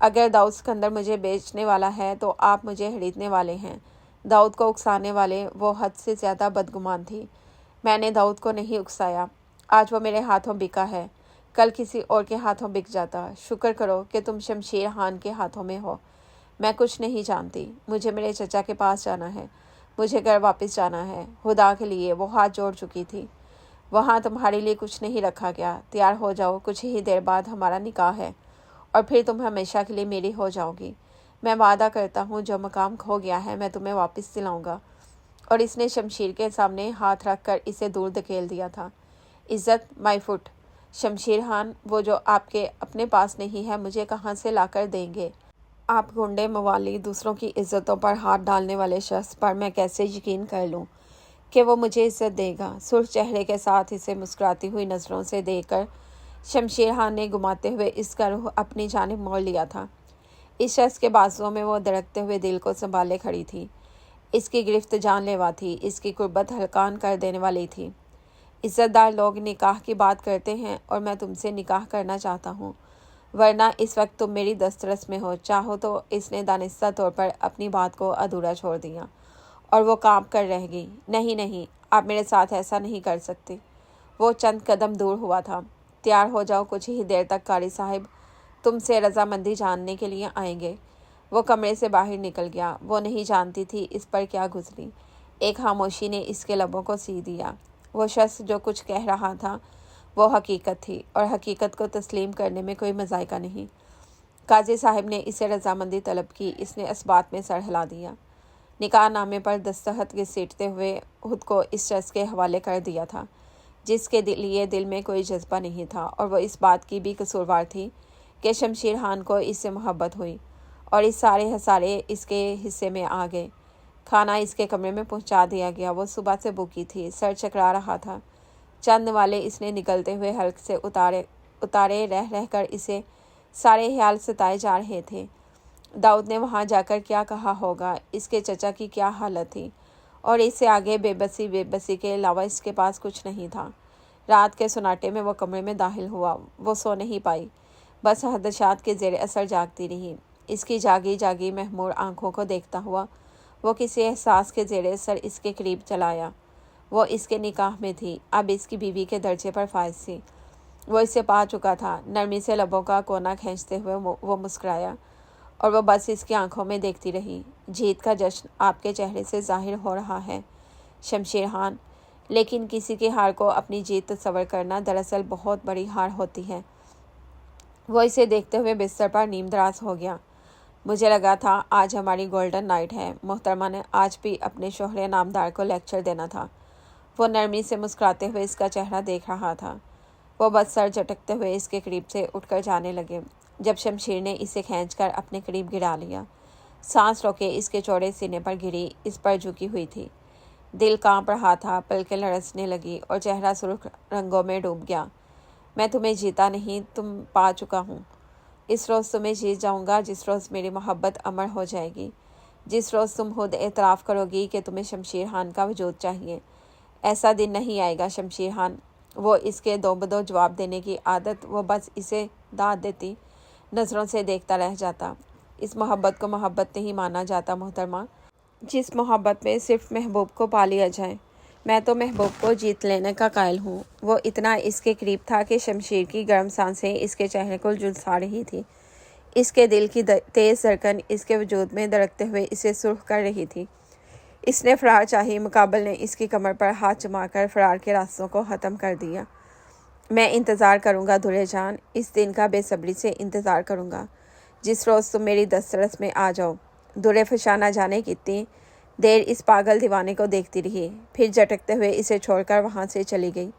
اگر داؤد سکندر مجھے بیچنے والا ہے تو آپ مجھے خریدنے والے ہیں۔ داؤد کو اکسانے والے وہ حد سے زیادہ بدگمان تھی۔ میں نے داؤد کو نہیں اکسایا، آج وہ میرے ہاتھوں بکا ہے، کل کسی اور کے ہاتھوں بک جاتا۔ شکر کرو کہ تم شمشیر خان کے ہاتھوں میں ہو۔ میں کچھ نہیں جانتی، مجھے میرے چچا کے پاس جانا ہے، مجھے گھر واپس جانا ہے۔ خدا کے لیے، وہ ہاتھ جوڑ چکی تھی۔ وہاں تمہارے لیے کچھ نہیں رکھا گیا، تیار ہو جاؤ، کچھ ہی دیر بعد ہمارا نکاح ہے اور پھر تم ہمیشہ کے لیے میری ہو جاؤ گی۔ میں وعدہ کرتا ہوں جو مقام کھو گیا ہے میں تمہیں واپس دلاؤں گا۔ اور اس نے شمشیر کے سامنے ہاتھ رکھ کر اسے دور دھکیل دیا تھا۔ عزت، مائی فٹ۔ شمشیر خان، وہ جو آپ کے اپنے پاس نہیں ہے مجھے کہاں سے لا کر دیں گے؟ آپ گنڈے موالی، دوسروں کی عزتوں پر ہاتھ ڈالنے والے شخص پر میں کیسے یقین کر لوں کہ وہ مجھے عزت دے گا؟ سرخ چہرے کے ساتھ اسے مسکراتی ہوئی نظروں سے دیکھ کر شمشیر خان نے گماتے ہوئے اس کا رخ اپنی جانب موڑ لیا تھا۔ اس شخص کے بازوؤں میں وہ دھڑکتے ہوئے دل کو سنبھالے کھڑی تھی۔ اس کی گرفت جان لیوا تھی، اس کی قربت ہلکان کر دینے والی تھی۔ عزت دار لوگ نکاح کی بات کرتے ہیں اور میں تم سے نکاح کرنا چاہتا ہوں، ورنہ اس وقت تم میری دسترس میں ہو۔ چاہو تو اس نے دانستہ طور پر اپنی بات کو ادھورا چھوڑ دیا اور وہ کانپ کر رہ گئی۔ نہیں نہیں، آپ میرے ساتھ ایسا نہیں کر سکتے۔ وہ چند قدم دور ہوا تھا۔ تیار ہو جاؤ، کچھ ہی دیر تک قاری صاحب تم سے رضامندی جاننے کے لیے آئیں گے۔ وہ کمرے سے باہر نکل گیا۔ وہ نہیں جانتی تھی اس پر کیا گزری۔ ایک خاموشی نے اس کے لبوں کو سی دیا۔ وہ شخص جو کچھ کہہ رہا تھا وہ حقیقت تھی، اور حقیقت کو تسلیم کرنے میں کوئی مذائقہ نہیں۔ قاضی صاحب نے اسے رضامندی طلب کی۔ اس نے اسبات میں سر ہلا دیا۔ نکاح نامے پر دستخط گھسیٹتے ہوئے خود کو اس شخص کے حوالے کر دیا تھا جس کے لیے دل میں کوئی جذبہ نہیں تھا، اور وہ اس بات کی بھی قصوروار تھی کہ شمشیر خان کو اس سے محبت ہوئی اور اس سارے خسارے اس کے حصے میں آ گئے۔ کھانا اس کے کمرے میں پہنچا دیا گیا۔ وہ صبح سے بھوکی تھی، سر چکرا رہا تھا۔ چند والے اس نے نکلتے ہوئے حلق سے اتارے رہ رہ کر اسے سارے خیال ستائے جا رہے تھے۔ داؤد نے وہاں جا کر کیا کہا ہوگا، اس کے چچا کی کیا حالت تھی، اور اس سے آگے بے بسی کے علاوہ اس کے پاس کچھ نہیں تھا۔ رات کے سناٹے میں وہ کمرے میں داخل ہوا۔ وہ سو نہیں پائی، بس خدشات کے زیر اثر جاگتی رہی۔ اس کی جاگی جاگی مخمور آنکھوں کو دیکھتا ہوا وہ کسی احساس کے زیر اثر اس کے قریب چلا آیا۔ وہ اس کے نکاح میں تھی، اب اس کی بیوی کے درجے پر فائز تھی۔ وہ اسے پا چکا تھا۔ نرمی سے لبوں کا کونا کھینچتے ہوئے وہ مسکرایا، اور وہ بس اس کی آنکھوں میں دیکھتی رہی۔ جیت کا جشن آپ کے چہرے سے ظاہر ہو رہا ہے شمشیر خان، لیکن کسی کی ہار کو اپنی جیت تصور کرنا دراصل بہت بڑی ہار ہوتی ہے۔ وہ اسے دیکھتے ہوئے بستر پر نیم دراز ہو گیا۔ مجھے لگا تھا آج ہماری گولڈن نائٹ ہے۔ محترمہ نے آج بھی اپنے شوہر نامدار کو لیکچر دینا تھا۔ وہ نرمی سے مسکراتے ہوئے اس کا چہرہ دیکھ رہا تھا۔ وہ بس سر جھٹکتے ہوئے اس کے قریب سے اٹھ کر جانے لگے جب شمشیر نے اسے کھینچ کر اپنے قریب گرا لیا۔ سانس روکے اس کے چوڑے سینے پر گری، اس پر جھکی ہوئی تھی۔ دل کانپ رہا تھا، پلکیں لرزنے لگی اور چہرہ سرخ رنگوں میں ڈوب گیا۔ میں تمہیں جیتا نہیں، تم پا چکا ہوں۔ اس روز تمہیں جیت جاؤں گا جس روز میری محبت امر ہو جائے گی، جس روز تم خود اعتراف کرو گی کہ تمہیں شمشیر خان کا وجود چاہیے۔ ایسا دن نہیں آئے گا شمشیر خان۔ وہ اس کے دو بدو جواب دینے کی عادت، وہ بس اسے داد دیتی نظروں سے دیکھتا رہ جاتا۔ اس محبت کو محبت نہیں مانا جاتا محترمہ، جس محبت میں صرف محبوب کو پا لیا جائے۔ میں تو محبوب کو جیت لینے کا قائل ہوں۔ وہ اتنا اس کے قریب تھا کہ شمشیر کی گرم سانسیں اس کے چہرے کو جھلسا رہی تھی۔ اس کے دل کی تیز دھڑکن اس کے وجود میں دھڑکتے ہوئے اسے سرخ کر رہی تھی۔ اس نے فرار چاہی، مقابل نے اس کی کمر پر ہاتھ جما کر فرار کے راستوں کو ختم کر دیا۔ میں انتظار کروں گا دلہے جان، اس دن کا بے صبری سے انتظار کروں گا جس روز تم میری دسترس میں آ جاؤ۔ دلہے فشاں نہ جانے کتنی دیر اس پاگل دیوانے کو دیکھتی رہی، پھر جھٹکتے ہوئے اسے چھوڑ کر وہاں سے چلی گئی۔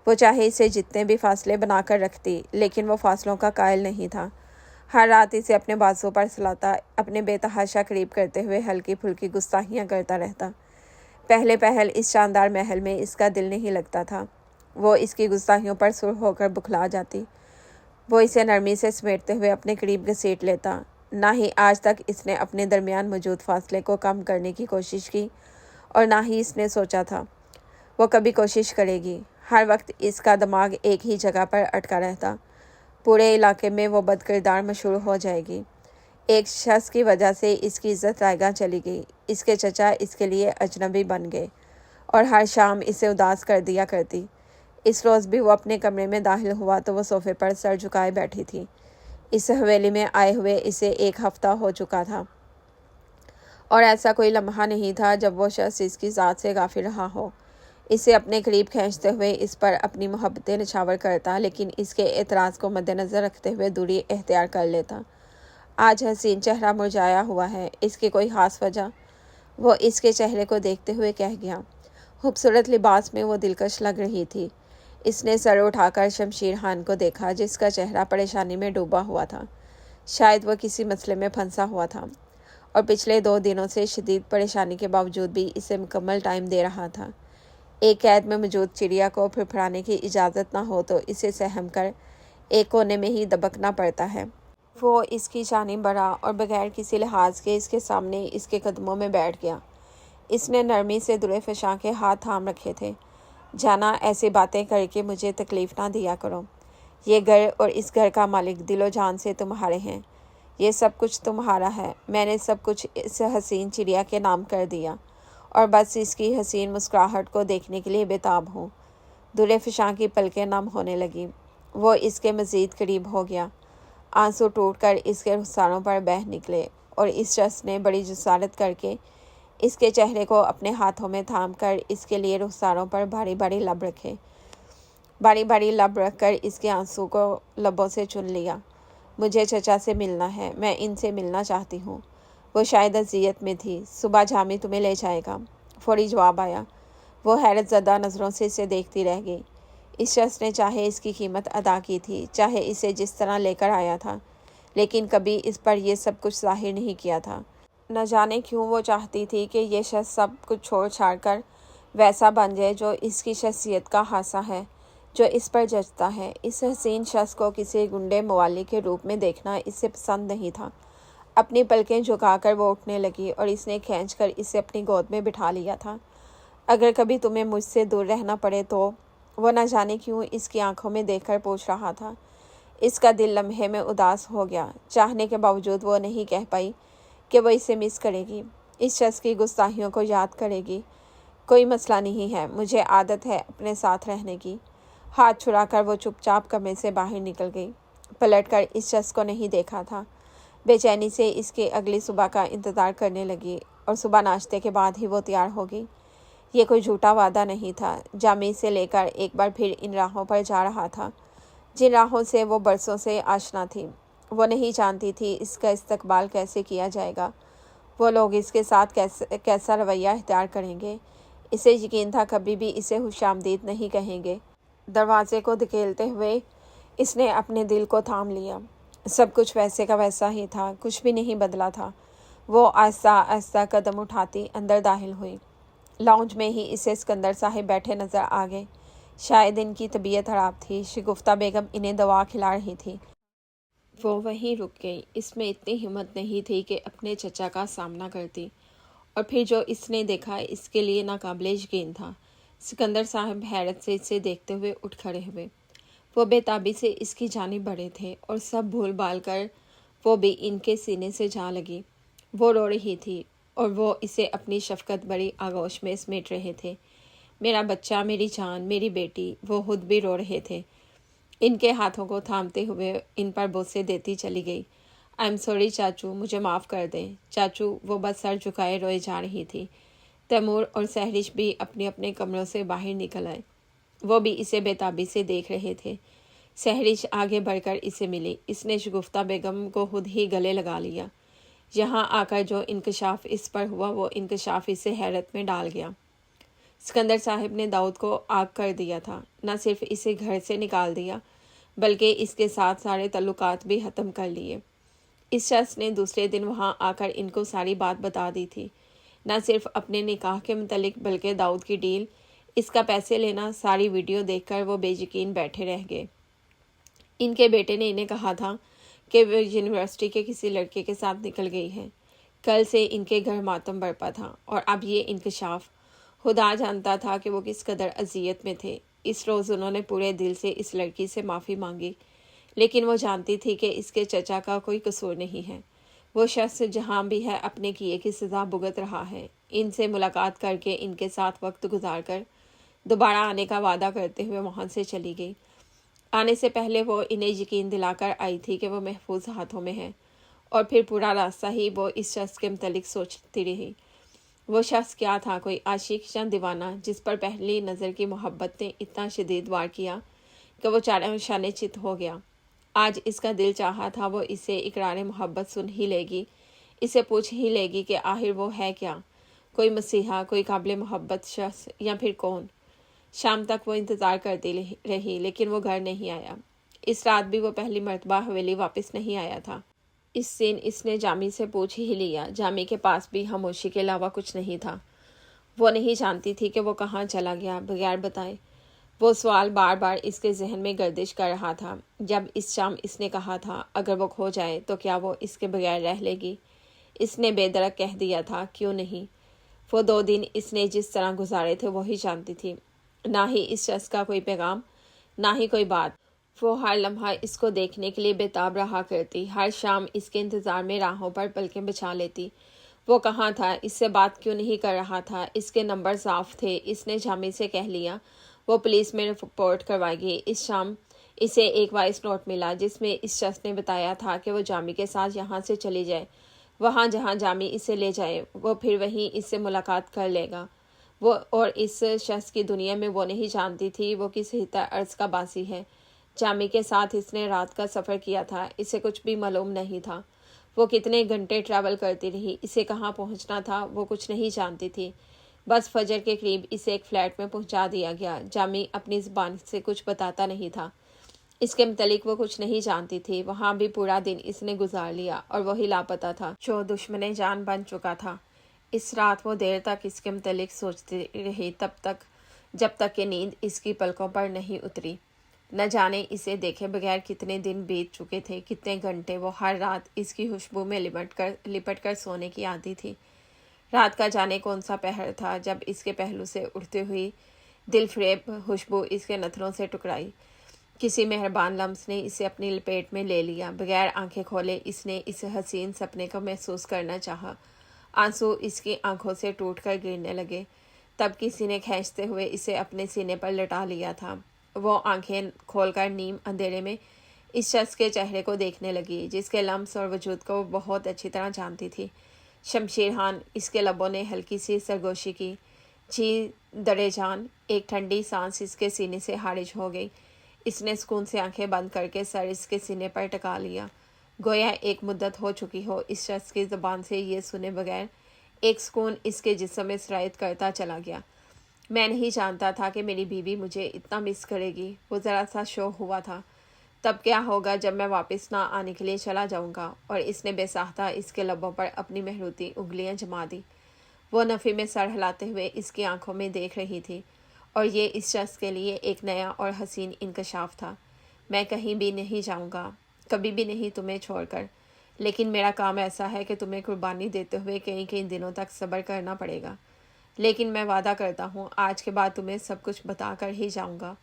وہ چاہے اسے جتنے بھی فاصلے بنا کر رکھتی، لیکن وہ فاصلوں کا قائل نہیں تھا۔ ہر رات اسے اپنے بازو پر سلاتا، اپنے بے تحاشا قریب کرتے ہوئے ہلکی پھلکی گستاخیاں کرتا رہتا۔ پہلے پہل اس شاندار محل میں اس کا دل نہیں لگتا تھا۔ وہ اس کی گستاخیوں پر سر ہو کر بکھلا جاتی۔ وہ اسے نرمی سے سمیٹتے ہوئے اپنے قریب گھسیٹ لیتا۔ نہ ہی آج تک اس نے اپنے درمیان موجود فاصلے کو کم کرنے کی کوشش کی، اور نہ ہی اس نے سوچا تھا وہ کبھی کوشش کرے گی۔ ہر وقت اس کا دماغ ایک ہی جگہ پر اٹکا رہتا۔ پورے علاقے میں وہ بد کردار مشہور ہو جائے گی۔ ایک شخص کی وجہ سے اس کی عزت رائے گاں چلی گئی۔ اس کے چچا اس کے لیے اجنبی بن گئے اور ہر شام اسے اداس کر دیا کرتی۔ اس روز بھی وہ اپنے کمرے میں داخل ہوا تو وہ صوفے پر سر جھکائے بیٹھی تھی۔ اس حویلی میں آئے ہوئے اسے 1 ہفتہ ہو چکا تھا، اور ایسا کوئی لمحہ نہیں تھا جب وہ شخص اس کی ذات سے غافل رہا ہو۔ اسے اپنے قریب کھینچتے ہوئے اس پر اپنی محبتیں نچھاور کرتا، لیکن اس کے اعتراض کو مد نظر رکھتے ہوئے دوری اختیار کر لیتا۔ آج حسین چہرہ مرجھایا ہوا ہے، اس کی کوئی خاص وجہ؟ وہ اس کے چہرے کو دیکھتے ہوئے کہہ گیا۔ خوبصورت لباس میں وہ دلکش لگ رہی تھی۔ اس نے سر اٹھا کر شمشیر خان کو دیکھا جس کا چہرہ پریشانی میں ڈوبا ہوا تھا۔ شاید وہ کسی مسئلے میں پھنسا ہوا تھا، اور پچھلے 2 دنوں سے شدید پریشانی کے باوجود بھی اسے مکمل ٹائم دے رہا تھا۔ ایک قید میں موجود چڑیا کو پھڑپھڑانے کی اجازت نہ ہو تو اسے سہم کر ایک کونے میں ہی دبکنا پڑتا ہے۔ وہ اس کی جانب بڑھا اور بغیر کسی لحاظ کے اس کے سامنے اس کے قدموں میں بیٹھ گیا۔ اس نے نرمی سے دلہے فشاں کے ہاتھ تھام رکھے تھے۔ جانا، ایسی باتیں کر کے مجھے تکلیف نہ دیا کرو۔ یہ گھر اور اس گھر کا مالک دل و جان سے تمہارے ہیں۔ یہ سب کچھ تمہارا ہے۔ میں نے سب کچھ اس حسین چڑیا کے نام کر دیا، اور بس اس کی حسین مسکراہٹ کو دیکھنے کے لیے بےتاب ہوں۔ دلہے فشاں کی پلکیں نم ہونے لگیں۔ وہ اس کے مزید قریب ہو گیا۔ آنسو ٹوٹ کر اس کے رخساروں پر بہہ نکلے، اور اس شخص نے بڑی جسارت کر کے اس کے چہرے کو اپنے ہاتھوں میں تھام کر اس کے لیے رخساروں پر بھاری بھاری لب رکھے۔ باری باری لب رکھ کر اس کے آنسو کو لبوں سے چن لیا۔ مجھے چچا سے ملنا ہے، میں ان سے ملنا چاہتی ہوں۔ وہ شاید اذیت میں تھی۔ صبح جامی تمہیں لے جائے گا، فوری جواب آیا۔ وہ حیرت زدہ نظروں سے اسے دیکھتی رہ گئی۔ اس شخص نے چاہے اس کی قیمت ادا کی تھی، چاہے اسے جس طرح لے کر آیا تھا، لیکن کبھی اس پر یہ سب کچھ ظاہر نہیں کیا تھا۔ نہ جانے کیوں وہ چاہتی تھی کہ یہ شخص سب کچھ چھوڑ چھاڑ کر ویسا بن جائے جو اس کی شخصیت کا خاصہ ہے، جو اس پر جچتا ہے۔ اس حسین شخص کو کسی گنڈے موالی کے روپ میں دیکھنا اسے پسند نہیں تھا۔ اپنی پلکیں جھکا کر وہ اٹھنے لگی، اور اس نے کھینچ کر اسے اپنی گود میں بٹھا لیا تھا۔ اگر کبھی تمہیں مجھ سے دور رہنا پڑے تو؟ وہ نہ جانے کیوں اس کی آنکھوں میں دیکھ کر پوچھ رہا تھا۔ اس کا دل لمحے میں اداس ہو گیا۔ چاہنے کے باوجود وہ نہیں کہہ پائی کہ وہ اسے مس کرے گی، اس شخص کی گستاخیوں کو یاد کرے گی۔ کوئی مسئلہ نہیں ہے، مجھے عادت ہے اپنے ساتھ رہنے کی۔ ہاتھ چھڑا کر وہ چپ چاپ کمرے سے باہر نکل گئی۔ پلٹ کر اس شخص کو نہیں دیکھا تھا۔ بے چینی سے اس کے اگلی صبح کا انتظار کرنے لگی، اور صبح ناشتے کے بعد ہی وہ تیار ہوگی۔ یہ کوئی جھوٹا وعدہ نہیں تھا۔ جامی سے لے کر ایک بار پھر ان راہوں پر جا رہا تھا جن راہوں سے وہ برسوں سے آشنا تھی۔ وہ نہیں جانتی تھی اس کا استقبال کیسے کیا جائے گا، وہ لوگ اس کے ساتھ کیسا رویہ اختیار کریں گے۔ اسے یقین تھا کبھی بھی اسے خوش آمدید نہیں کہیں گے۔ دروازے کو دھکیلتے ہوئے اس نے اپنے دل کو تھام لیا۔ سب کچھ ویسے کا ویسا ہی تھا، کچھ بھی نہیں بدلا تھا۔ وہ آہستہ آہستہ قدم اٹھاتی اندر داخل ہوئی۔ لاؤنج میں ہی اسے اسکندر صاحب بیٹھے نظر آ گئے۔ شاید ان کی طبیعت خراب تھی۔ شگفتہ بیگم انہیں دوا کھلا رہی تھی۔ وہ وہیں رک گئی۔ اس میں اتنی ہمت نہیں تھی کہ اپنے چچا کا سامنا کرتی، اور پھر جو اس نے دیکھا اس کے لیے ناقابل یقین تھا۔ سکندر صاحب حیرت سے اسے دیکھتے ہوئے اٹھ کھڑے ہوئے۔ وہ بے تابی سے اس کی جانب بڑھے تھے، اور سب بھول بھال کر وہ بھی ان کے سینے سے جا لگی۔ وہ رو رہی تھی، اور وہ اسے اپنی شفقت بڑی آغوش میں سمیٹ رہے تھے۔ میرا بچہ، میری جان، میری بیٹی۔ وہ خود بھی رو رہے تھے۔ ان کے ہاتھوں کو تھامتے ہوئے ان پر بوسے دیتی چلی گئی۔ آئی ایم سوری چاچو، مجھے معاف کر دیں۔ چاچو، وہ بس سر جھکائے روئے جا رہی تھی۔ تیمور اور سہرش بھی اپنے اپنے کمروں سے باہر نکل آئے۔ وہ بھی اسے بےتابی سے دیکھ رہے تھے۔ سہرش آگے بڑھ کر اسے ملی۔ اس نے شگفتہ بیگم کو خود ہی گلے لگا لیا۔ یہاں آ کر جو انکشاف اس پر ہوا وہ انکشاف اسے حیرت میں ڈال گیا۔ سکندر صاحب نے داؤد کو آگ کر دیا تھا۔ نہ صرف اسے گھر سے نکال دیا بلکہ اس کے ساتھ سارے تعلقات بھی ختم کر لیے۔ اس شخص نے دوسرے دن وہاں آ کر ان کو ساری بات بتا دی تھی، نہ صرف اپنے نکاح کے متعلق بلکہ داؤد کی ڈیل، اس کا پیسے لینا، ساری ویڈیو دیکھ کر وہ بے یقین بیٹھے رہ گئے۔ ان کے بیٹے نے انہیں کہا تھا کہ وہ یونیورسٹی کے کسی لڑکے کے ساتھ نکل گئی ہے۔ کل سے ان کے گھر ماتم برپا تھا اور اب یہ انکشاف۔ خدا جانتا تھا کہ وہ کس قدر اذیت میں تھے۔ اس روز انہوں نے پورے دل سے اس لڑکی سے معافی مانگی، لیکن وہ جانتی تھی کہ اس کے چچا کا کوئی قصور نہیں ہے۔ وہ شخص جہاں بھی ہے اپنے کیے کی سزا بھگت رہا ہے۔ ان سے ملاقات کر کے ان کے ساتھ وقت گزار کر دوبارہ آنے کا وعدہ کرتے ہوئے وہاں سے چلی گئی۔ آنے سے پہلے وہ انہیں یقین دلا کر آئی تھی کہ وہ محفوظ ہاتھوں میں ہے، اور پھر پورا راستہ ہی وہ اس شخص کے متعلق سوچتی رہی۔ وہ شخص کیا تھا؟ کوئی عاشق یا دیوانہ جس پر پہلی نظر کی محبت نے اتنا شدید وار کیا کہ وہ چاروں شانے چت ہو گیا۔ آج اس کا دل چاہا تھا وہ اسے اقرار محبت سن ہی لے گی، اسے پوچھ ہی لے گی کہ آخر وہ ہے کیا، کوئی مسیحا، کوئی قابل محبت شخص، یا پھر کون؟ شام تک وہ انتظار کرتی رہی لیکن وہ گھر نہیں آیا۔ اس رات بھی وہ پہلی مرتبہ حویلی واپس نہیں آیا تھا۔ اس دن اس نے جامی سے پوچھ ہی لیا۔ جامی کے پاس بھی خاموشی کے علاوہ کچھ نہیں تھا۔ وہ نہیں جانتی تھی کہ وہ کہاں چلا گیا بغیر بتائے۔ وہ سوال بار بار اس کے ذہن میں گردش کر رہا تھا۔ جب اس شام اس نے کہا تھا اگر وہ کھو جائے تو کیا وہ اس کے بغیر رہ لے گی؟ اس نے بے درک کہہ دیا تھا کیوں نہیں۔ وہ 2 دن اس نے جس طرح گزارے تھے وہی جانتی تھی، نہ ہی اس شخص کا کوئی پیغام، نہ ہی کوئی بات۔ وہ ہر لمحہ اس کو دیکھنے کے لیے بےتاب رہا کرتی، ہر شام اس کے انتظار میں راہوں پر پلکیں بچھا لیتی۔ وہ کہاں تھا؟ اس سے بات کیوں نہیں کر رہا تھا؟ اس کے نمبر صاف تھے۔ اس نے جامی سے کہہ لیا وہ پولیس میں رپورٹ کروائے گی۔ اس شام اسے ایک وائس نوٹ ملا جس میں اس شخص نے بتایا تھا کہ وہ جامی کے ساتھ یہاں سے چلی جائے، وہاں جہاں جامی اسے لے جائے، وہ پھر وہیں اس سے ملاقات کر لے گا۔ وہ اور اس شخص کی دنیا میں وہ نہیں جانتی تھی وہ کس حتہ عرض کا باسی ہے۔ جامی کے ساتھ اس نے رات کا سفر کیا تھا، اسے کچھ بھی معلوم نہیں تھا۔ وہ کتنے گھنٹے ٹریول کرتی رہی، اسے کہاں پہنچنا تھا وہ کچھ نہیں جانتی تھی۔ بس فجر کے قریب اسے ایک فلیٹ میں پہنچا دیا گیا۔ جامی اپنی زبان سے کچھ بتاتا نہیں تھا، اس کے متعلق وہ کچھ نہیں جانتی تھی۔ وہاں بھی پورا دن اس نے گزار لیا اور وہی لاپتہ تھا جو دشمن جان بن چکا تھا۔ اس رات وہ دیر تک اس کے متعلق سوچتی رہی، جب تک کہ نیند اس کی پلکوں پر نہیں اتری۔ نہ جانے اسے دیکھے بغیر کتنے دن بیت چکے تھے، کتنے گھنٹے وہ ہر رات اس کی خوشبو میں لپٹ کر سونے کی عادی تھی۔ رات کا جانے کون سا پہر تھا جب اس کے پہلو سے اڑتی ہوئی دل فریب خوشبو اس کے نتھنوں سے ٹکرائی۔ کسی مہربان لمس نے اسے اپنی لپیٹ میں لے لیا۔ بغیر آنکھیں کھولے اس نے اس حسین سپنے کو محسوس کرنا چاہا۔ آنسو اس کی آنکھوں سے ٹوٹ کر گرنے لگے۔ تب کسی نے کھینچتے ہوئے اسے اپنے سینے پر لٹا لیا تھا۔ وہ آنکھیں کھول کر نیم اندھیرے میں اس شخص کے چہرے کو دیکھنے لگی جس کے لمس اور وجود کو وہ بہت اچھی طرح جانتی تھی۔ شمشیر خان۔ اس کے لبوں نے ہلکی سی سرگوشی کی۔ جی درے جان۔ ایک ٹھنڈی سانس اس کے سینے سے خارج ہو گئی۔ اس نے سکون سے آنکھیں بند کر کے سر اس کے سینے پر ٹکا لیا، گویا ایک مدت ہو چکی ہو اس شخص کی زبان سے یہ سنے بغیر۔ ایک سکون اس کے جسم میں سرایت کرتا چلا گیا۔ میں نہیں جانتا تھا کہ میری بیوی مجھے اتنا مس کرے گی۔ وہ ذرا سا شو ہوا تھا۔ تب کیا ہوگا جب میں واپس نہ آنے کے لیے چلا جاؤں گا؟ اور اس نے بے ساختہ اس کے لبوں پر اپنی مہروتی انگلیاں جما دی۔ وہ نفی میں سر ہلاتے ہوئے اس کی آنکھوں میں دیکھ رہی تھی، اور یہ اس شخص کے لیے ایک نیا اور حسین انکشاف تھا۔ میں کہیں بھی نہیں جاؤں گا، کبھی بھی نہیں تمہیں چھوڑ کر، لیکن میرا کام ایسا ہے کہ تمہیں قربانی دیتے ہوئے کئی دنوں تک صبر کرنا پڑے گا۔ لیکن میں وعدہ کرتا ہوں آج کے بعد تمہیں سب کچھ بتا کر ہی جاؤں گا۔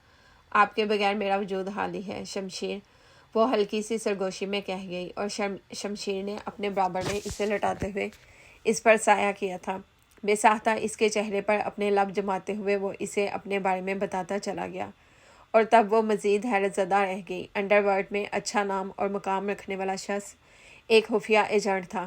آپ کے بغیر میرا وجود خالی ہے شمشیر، وہ ہلکی سی سرگوشی میں کہہ گئی، اور شمشیر نے اپنے برابر میں اسے لٹاتے ہوئے اس پر سایہ کیا تھا۔ بے ساختہ اس کے چہرے پر اپنے لب جماتے ہوئے وہ اسے اپنے بارے میں بتاتا چلا گیا، اور تب وہ مزید حیرت زدہ رہ گئی۔ انڈر ورلڈ میں اچھا نام اور مقام رکھنے والا شخص ایک خفیہ ایجنٹ تھا،